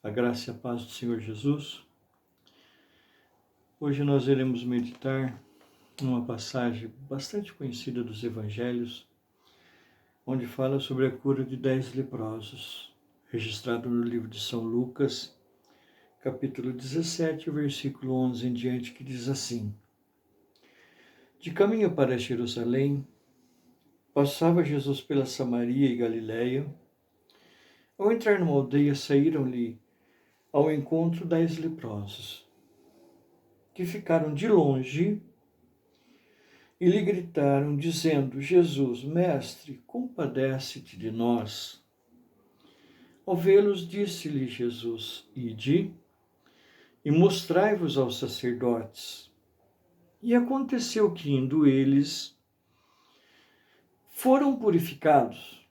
A graça e a paz do Senhor Jesus. Hoje nós iremos meditar numa passagem bastante conhecida dos Evangelhos, onde fala sobre a cura de 10 leprosos, registrado no livro de São Lucas, capítulo 17, versículo 11 em diante, que diz assim: De caminho para Jerusalém, passava Jesus pela Samaria e Galiléia. Ao entrar numa aldeia, saíram-lhe ao encontro 10 leprosos, que ficaram de longe e lhe gritaram, dizendo: Jesus, mestre, compadece-te de nós. Ao vê-los, disse-lhe Jesus: Ide e mostrai-vos aos sacerdotes. E aconteceu que, indo eles, foram purificados.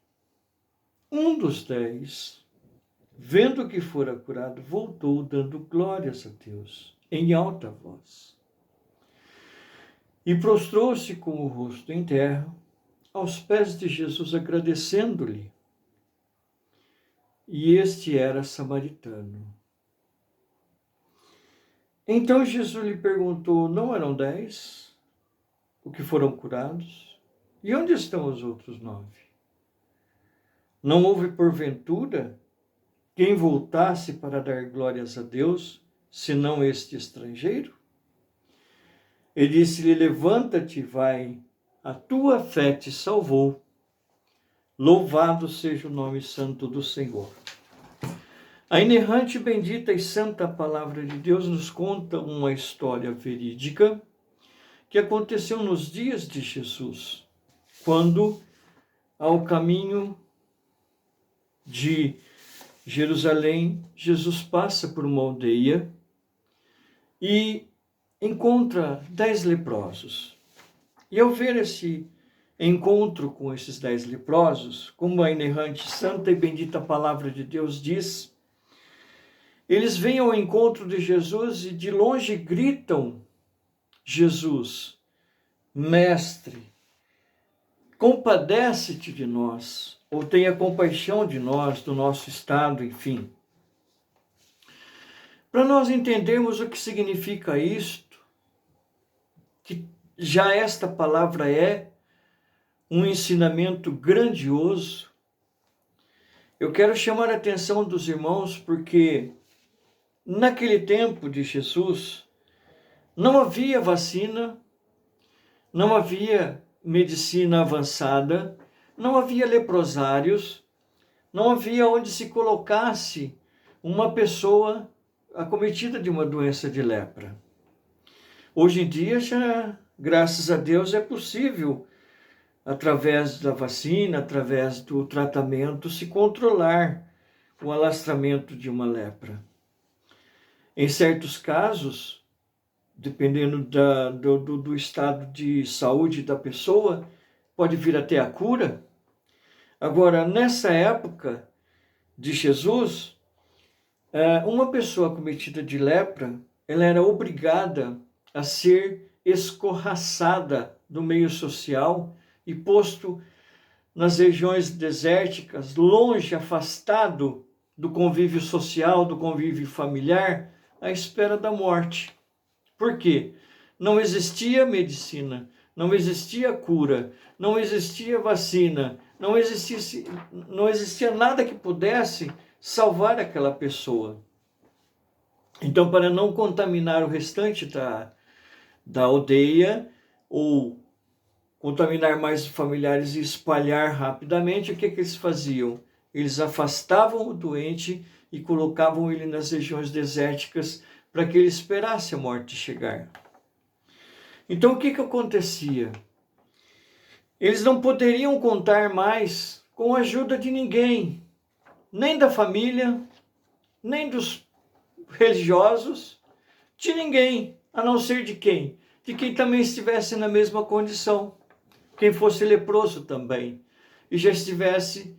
Um dos 10, vendo que fora curado, voltou dando glórias a Deus, em alta voz. E prostrou-se com o rosto em terra, aos pés de Jesus, agradecendo-lhe. E este era samaritano. Então Jesus lhe perguntou: Não eram 10 os que foram curados? E onde estão os outros 9? Não houve, porventura, quem voltasse para dar glórias a Deus, senão este estrangeiro? E disse-lhe: Levanta-te, vai, a tua fé te salvou. Louvado seja o nome santo do Senhor. A inerrante, bendita e santa palavra de Deus nos conta uma história verídica que aconteceu nos dias de Jesus, quando, ao caminho de Jerusalém, Jesus passa por uma aldeia e encontra 10 leprosos. E ao ver esse encontro com esses 10 leprosos, como a inerrante, santa e bendita palavra de Deus diz, eles vêm ao encontro de Jesus e de longe gritam: Jesus, mestre, compadece-te de nós, ou tenha compaixão de nós, do nosso estado, enfim. Para nós entendermos o que significa isto, que já esta palavra é um ensinamento grandioso, eu quero chamar a atenção dos irmãos, porque naquele tempo de Jesus não havia vacina, não havia medicina avançada, não havia leprosários, não havia onde se colocasse uma pessoa acometida de uma doença de lepra. Hoje em dia, já, graças a Deus, é possível, através da vacina, através do tratamento, se controlar o alastramento de uma lepra. Em certos casos, dependendo do estado de saúde da pessoa, pode vir até a cura. Agora, nessa época de Jesus, uma pessoa acometida de lepra, ela era obrigada a ser escorraçada do meio social e posto nas regiões desérticas, longe, afastado do convívio social, do convívio familiar, à espera da morte. Por quê? Não existia medicina, não existia cura, não existia vacina, não existia nada que pudesse salvar aquela pessoa. Então, para não contaminar o restante da aldeia, ou contaminar mais familiares e espalhar rapidamente, o que eles faziam? Eles afastavam o doente e colocavam ele nas regiões desérticas para que ele esperasse a morte chegar. Então, o que acontecia? Eles não poderiam contar mais com a ajuda de ninguém, nem da família, nem dos religiosos, de ninguém, a não ser de quem? De quem também estivesse na mesma condição, quem fosse leproso também, e já estivesse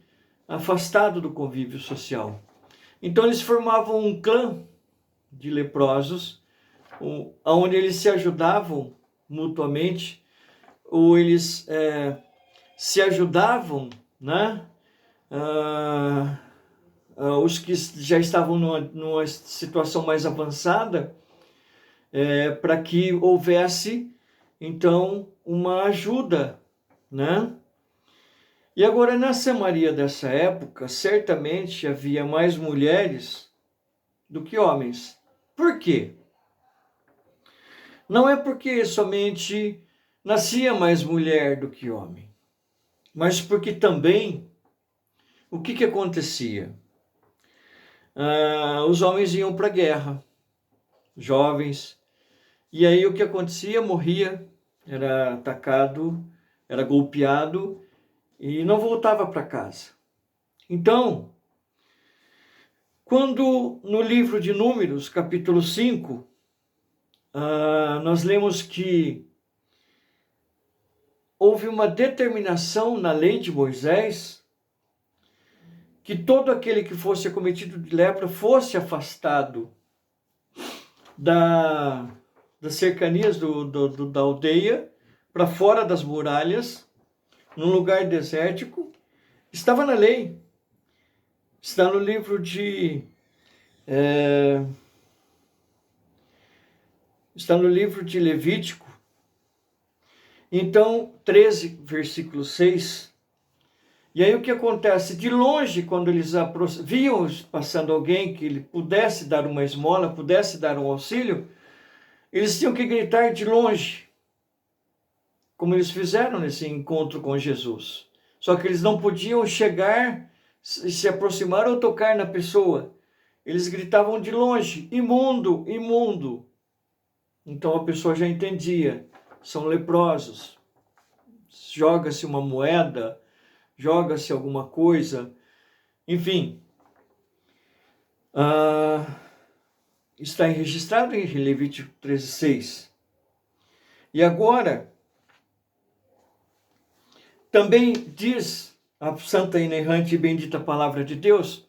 afastado do convívio social. Então eles formavam um clã de leprosos, onde eles se ajudavam mutuamente, ou eles se ajudavam, né, os que já estavam numa situação mais avançada, para que houvesse, então, uma ajuda, né? E agora, na Samaria dessa época, certamente havia mais mulheres do que homens. Por quê? Não é porque somente nascia mais mulher do que homem, mas porque também, o que acontecia? Os homens iam para a guerra, jovens, e aí o que acontecia? Morria, era atacado, era golpeado e não voltava para casa. Então, quando no livro de Números, capítulo 5, nós lemos que houve uma determinação na lei de Moisés que todo aquele que fosse acometido de lepra fosse afastado das cercanias da aldeia, para fora das muralhas, num lugar desértico. Estava na lei. Está no livro de... está no livro de Levítico. Então, 13, versículo 6. E aí o que acontece? De longe, quando eles viam passando alguém que ele pudesse dar uma esmola, pudesse dar um auxílio, eles tinham que gritar de longe, como eles fizeram nesse encontro com Jesus. Só que eles não podiam chegar, se aproximar ou tocar na pessoa. Eles gritavam de longe: imundo, imundo. Então a pessoa já entendia, são leprosos. Joga-se uma moeda, joga-se alguma coisa, enfim. Está registrado em Levítico 13:6. E agora, também diz a santa, inerrante e bendita palavra de Deus,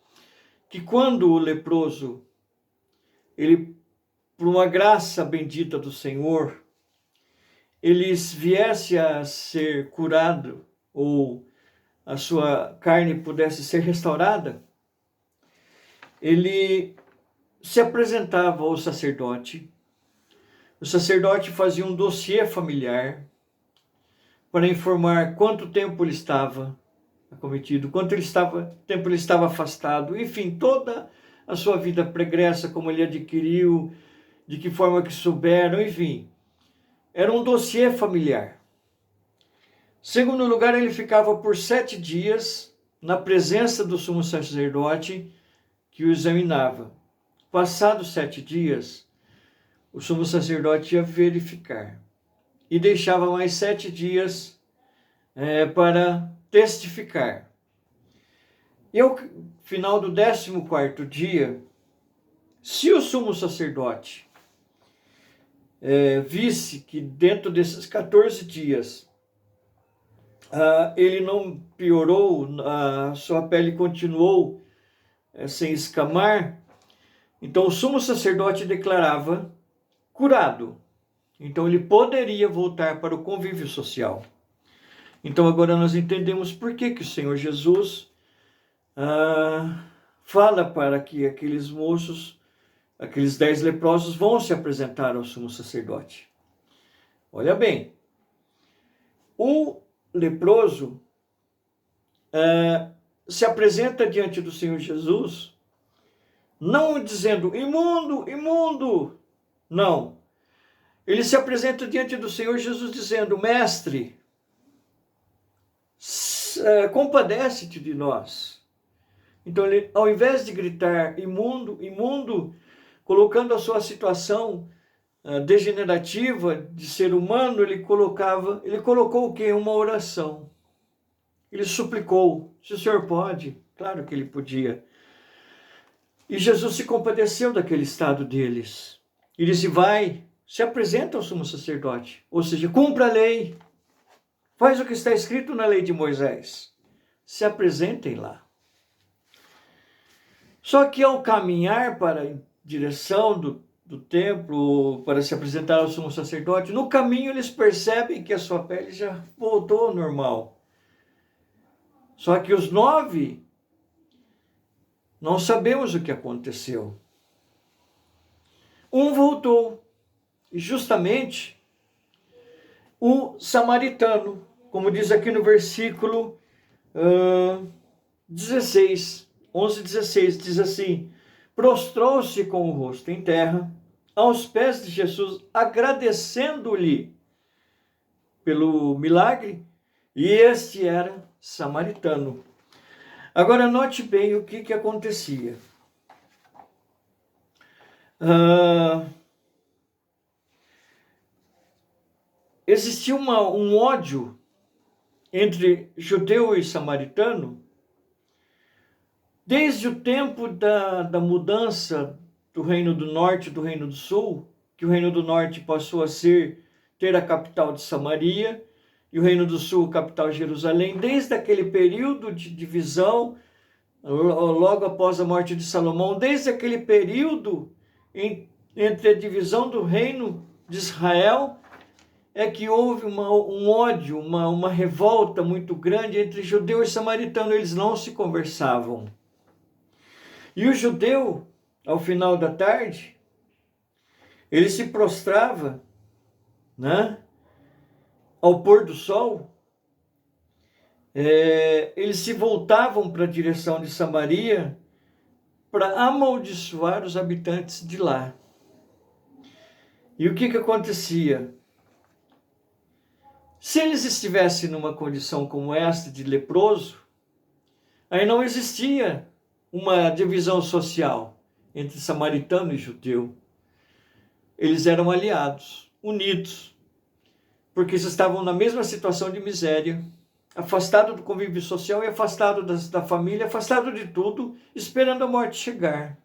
que quando o leproso, ele, por uma graça bendita do Senhor, ele viesse a ser curado, ou a sua carne pudesse ser restaurada, ele se apresentava ao sacerdote. O sacerdote fazia um dossiê familiar para informar quanto tempo ele estava acometido, tempo ele estava afastado, enfim, toda a sua vida pregressa, como ele adquiriu, de que forma que souberam, enfim. Era um dossiê familiar. Segundo lugar, ele ficava por 7 dias na presença do sumo sacerdote que o examinava. Passados 7 dias, o sumo sacerdote ia verificar e deixava mais 7 dias para testificar. E ao final do 14º dia, se o sumo sacerdote visse que dentro desses 14 dias ele não piorou, a sua pele continuou sem escamar, então o sumo sacerdote declarava curado. Então ele poderia voltar para o convívio social. Então agora nós entendemos por que o Senhor Jesus fala para que aqueles moços, aqueles 10 leprosos, vão se apresentar ao sumo sacerdote. Olha bem, o leproso se apresenta diante do Senhor Jesus, não dizendo imundo, imundo, não. Ele se apresenta diante do Senhor Jesus dizendo: mestre, compadece-te de nós. Então ele, ao invés de gritar imundo, imundo, colocando a sua situação degenerativa de ser humano, ele colocou o quê? Uma oração. Ele suplicou: se o Senhor pode. Claro que ele podia. E Jesus se compadeceu daquele estado deles. E disse: vai, se apresenta ao sumo sacerdote. Ou seja, cumpra a lei. Faz o que está escrito na lei de Moisés. Se apresentem lá. Só que ao caminhar para a direção do templo, para se apresentar ao sumo sacerdote, no caminho eles percebem que a sua pele já voltou ao normal. Só que os 9 Não sabemos o que aconteceu. Um voltou, e justamente o samaritano, como diz aqui no versículo 16, 11, 16, diz assim: prostrou-se com o rosto em terra, aos pés de Jesus, agradecendo-lhe pelo milagre, e este era samaritano. Agora note bem o que acontecia. Existia um ódio entre judeu e samaritano desde o tempo da mudança do Reino do Norte e do Reino do Sul, que o Reino do Norte passou a ter a capital de Samaria e o Reino do Sul, capital Jerusalém. Desde aquele período de divisão, logo após a morte de Salomão, desde aquele período entre a divisão do Reino de Israel, é que houve um ódio, uma revolta muito grande entre judeu e samaritano. Eles não se conversavam. E o judeu, ao final da tarde, ele se prostrava, né, ao pôr do sol. Eles se voltavam para a direção de Samaria para amaldiçoar os habitantes de lá. E o que acontecia? Se eles estivessem numa condição como esta de leproso, aí não existia uma divisão social entre samaritano e judeu. Eles eram aliados, unidos, porque eles estavam na mesma situação de miséria, afastado do convívio social e afastado da família, afastado de tudo, esperando a morte chegar.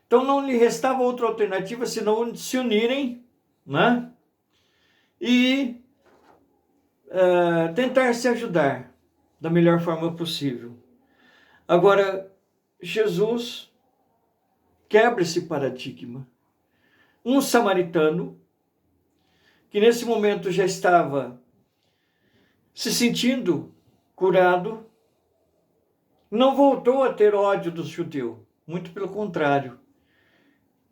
Então não lhe restava outra alternativa senão se unirem, né? E tentar se ajudar da melhor forma possível. Agora, Jesus quebra esse paradigma. Um samaritano, que nesse momento já estava se sentindo curado, não voltou a ter ódio do judeu. Muito pelo contrário.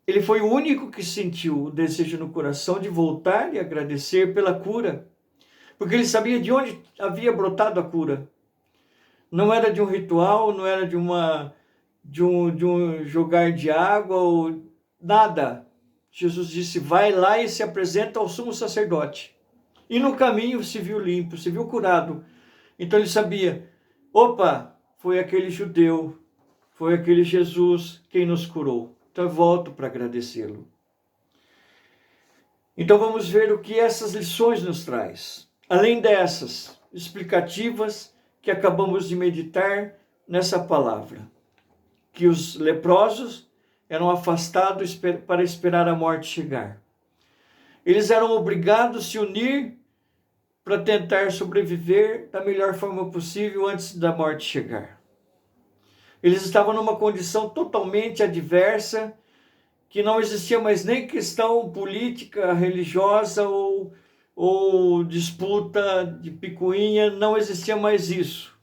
Ele foi o único que sentiu o desejo no coração de voltar e agradecer pela cura. Porque ele sabia de onde havia brotado a cura. Não era de um ritual, não era de um jogar de água ou nada. Jesus disse: vai lá e se apresenta ao sumo sacerdote. E no caminho se viu limpo, se viu curado. Então ele sabia: opa, foi aquele judeu, foi aquele Jesus quem nos curou. Então eu volto para agradecê-lo. Então vamos ver o que essas lições nos traz. Além dessas explicativas que acabamos de meditar nessa palavra, que os leprosos eram afastados para esperar a morte chegar. Eles eram obrigados a se unir para tentar sobreviver da melhor forma possível antes da morte chegar. Eles estavam numa condição totalmente adversa, que não existia mais nem questão política, religiosa ou disputa de picuinha, não existia mais isso.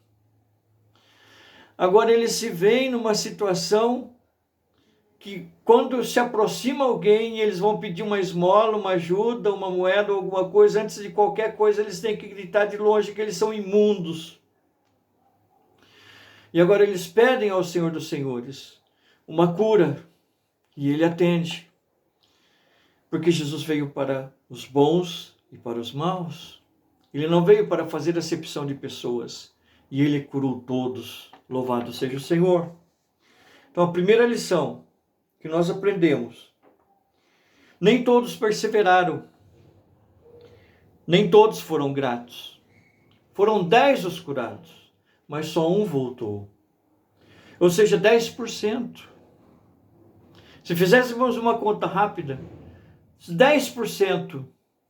Agora eles se veem numa situação que quando se aproxima alguém, eles vão pedir uma esmola, uma ajuda, uma moeda, alguma coisa, antes de qualquer coisa eles têm que gritar de longe que eles são imundos. E agora eles pedem ao Senhor dos Senhores uma cura, e Ele atende. Porque Jesus veio para os bons e para os maus. Ele não veio para fazer acepção de pessoas, e Ele curou todos. Louvado seja o Senhor. Então a primeira lição que nós aprendemos: nem todos perseveraram, nem todos foram gratos. Foram 10 os curados, mas só um voltou. Ou seja, 10%. Se fizéssemos uma conta rápida, 10%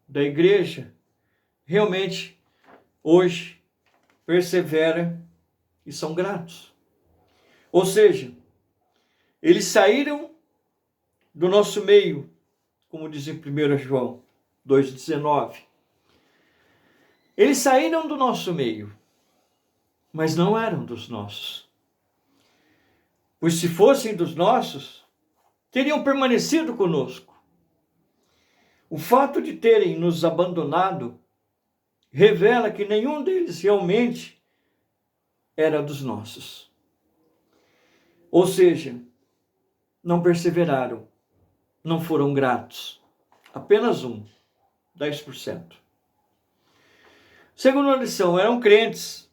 da igreja realmente hoje persevera e são gratos. Ou seja, eles saíram do nosso meio, como diz em 1 João 2,19. Eles saíram do nosso meio, mas não eram dos nossos. pois se fossem dos nossos, teriam permanecido conosco. O fato de terem nos abandonado revela que nenhum deles realmente era dos nossos. Ou seja, não perseveraram, não foram gratos. Apenas 10%. Segunda lição, eram crentes,